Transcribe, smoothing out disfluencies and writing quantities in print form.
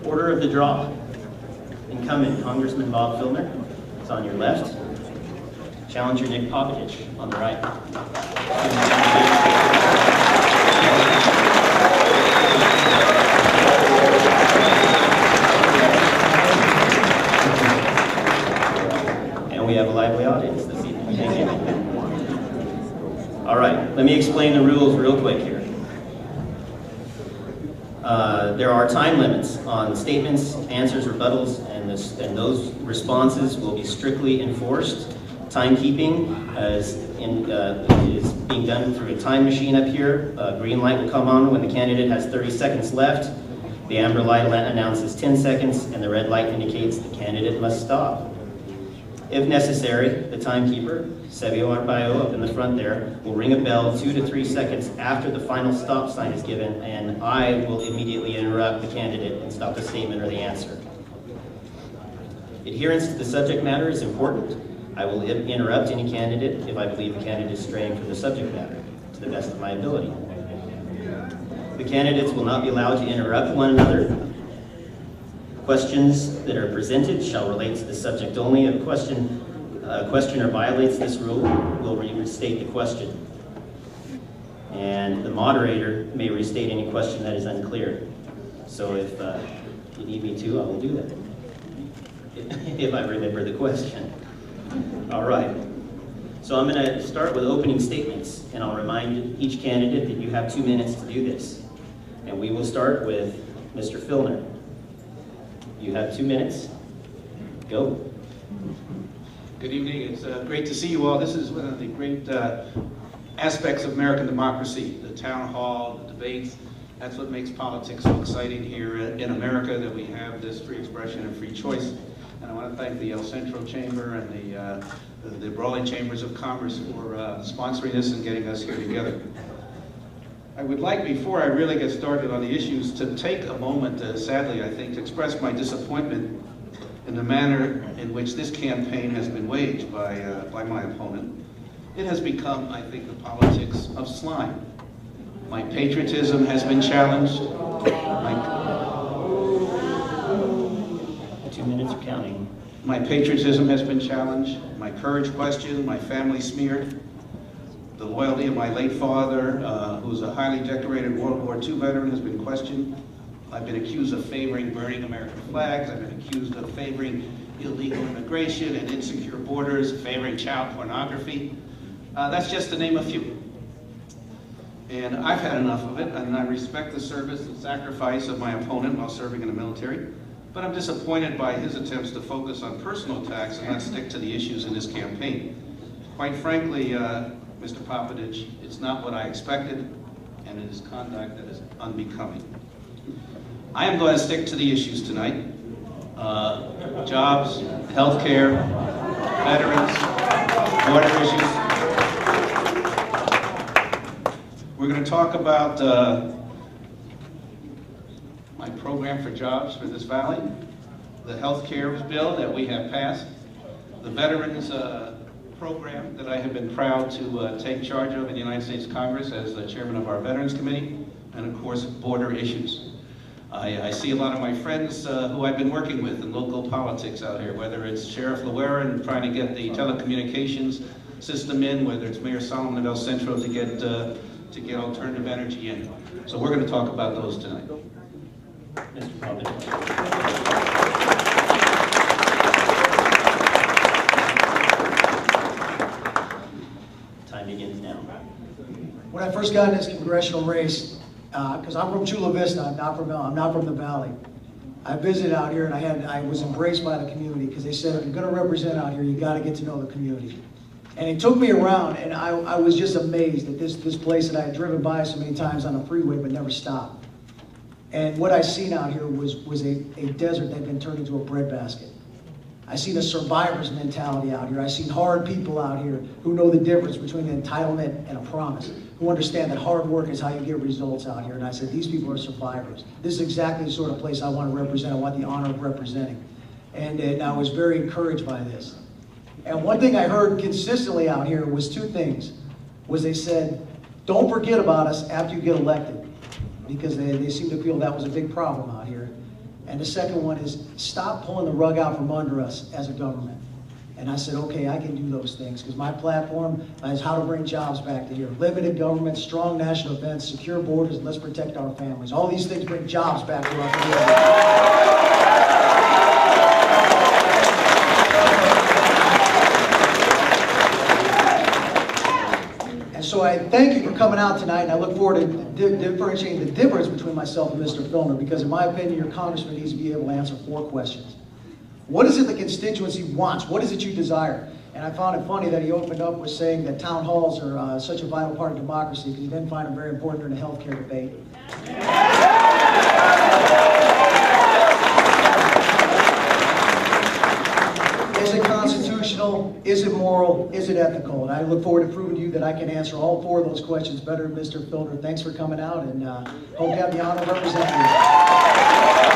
Order of the draw. Incumbent Congressman Bob Filner is on your left. Challenger Nick Popaditch on the right. And we have a lively audience this evening. Thank you. All right, let me explain the rules real quick here. There are time limits on statements, answers, rebuttals, and those responses will be strictly enforced. Timekeeping is being done through a time machine up here. Green light will come on when the candidate has 30 seconds left. The amber light announces 10 seconds, and the red light indicates the candidate must stop. If necessary, the timekeeper, Sebio Arpaio up in the front there, will ring a bell 2 to 3 seconds after the final stop sign is given, and I will immediately interrupt the candidate and stop the statement or the answer. Adherence to the subject matter is important. I will interrupt any candidate if I believe the candidate is straying from the subject matter, to the best of my ability. The candidates will not be allowed to interrupt one another. Questions that are presented shall relate to the subject only. If a questioner violates this rule, we'll restate the question. And the moderator may restate any question that is unclear. So if you need me to, I will do that, if I remember the question. All right. So I'm going to start with opening statements, and I'll remind each candidate that you have 2 minutes to do this. And we will start with Mr. Filner. You have 2 minutes. Go. Good evening. It's great to see you all. This is one of the great aspects of American democracy, the town hall, the debates. That's what makes politics so exciting here in America, that we have this free expression and free choice. And I want to thank the El Centro Chamber and the Brawley Chambers of Commerce for sponsoring this and getting us here together. I would like, before I really get started on the issues, to take a moment, sadly I think, to express my disappointment in the manner in which this campaign has been waged by my opponent. It has become, I think, the politics of slime. My patriotism has been challenged. 2 minutes are counting. My patriotism has been challenged. My courage questioned. My family smeared. The loyalty of my late father, who's a highly decorated World War II veteran, has been questioned. I've been accused of favoring burning American flags. I've been accused of favoring illegal immigration and insecure borders, favoring child pornography. That's just to name a few. And I've had enough of it, and I respect the service and sacrifice of my opponent while serving in the military. But I'm disappointed by his attempts to focus on personal attacks and not stick to the issues in this campaign. Quite frankly, Mr. Popaditch, it's not what I expected, and it is conduct that is unbecoming. I am going to stick to the issues tonight. Jobs, health care, veterans, border issues. We're going to talk about my program for jobs for this valley, the health care bill that we have passed, the veterans program that I have been proud to take charge of in the United States Congress as the chairman of our Veterans Committee, and of course, border issues. I see a lot of my friends who I've been working with in local politics out here, whether it's Sheriff Llewellyn trying to get the telecommunications system in, whether it's Mayor Solomon of El Centro to get alternative energy in. So we're going to talk about those tonight. Mr. Popaditch. Time begins now. When I first got in this congressional race, because I'm from Chula Vista, I'm not from the Valley. I visited out here and I was embraced by the community because they said, if you're going to represent out here, you got to get to know the community. And he took me around, and I was just amazed at this place that I had driven by so many times on the freeway but never stopped. And what I seen out here was a desert that had been turned into a breadbasket. I seen a survivor's mentality out here. I seen hard people out here who know the difference between an entitlement and a promise, who understand that hard work is how you get results out here. And I said, these people are survivors. This is exactly the sort of place I want to represent. I want the honor of representing. And I was very encouraged by this. And one thing I heard consistently out here was two things. They said, don't forget about us after you get elected, because they seem to feel that was a big problem out here. And the second one is stop pulling the rug out from under us as a government. And I said, okay, I can do those things because my platform is how to bring jobs back to here. Limited government, strong national defense, secure borders, and let's protect our families. All these things bring jobs back to our community. So I thank you for coming out tonight, and I look forward to differentiating the difference between myself and Mr. Filner, because in my opinion, your congressman needs to be able to answer 4 questions. What is it the constituency wants? What is it you desire? And I found it funny that he opened up with saying that town halls are such a vital part of democracy, because he didn't find them very important during the healthcare debate. Is it constitutional? Is it moral? Is it ethical? And I look forward to proving to you that I can answer all 4 of those questions better than Mr. Filner. Thanks for coming out, and hope to have the honor of representing you.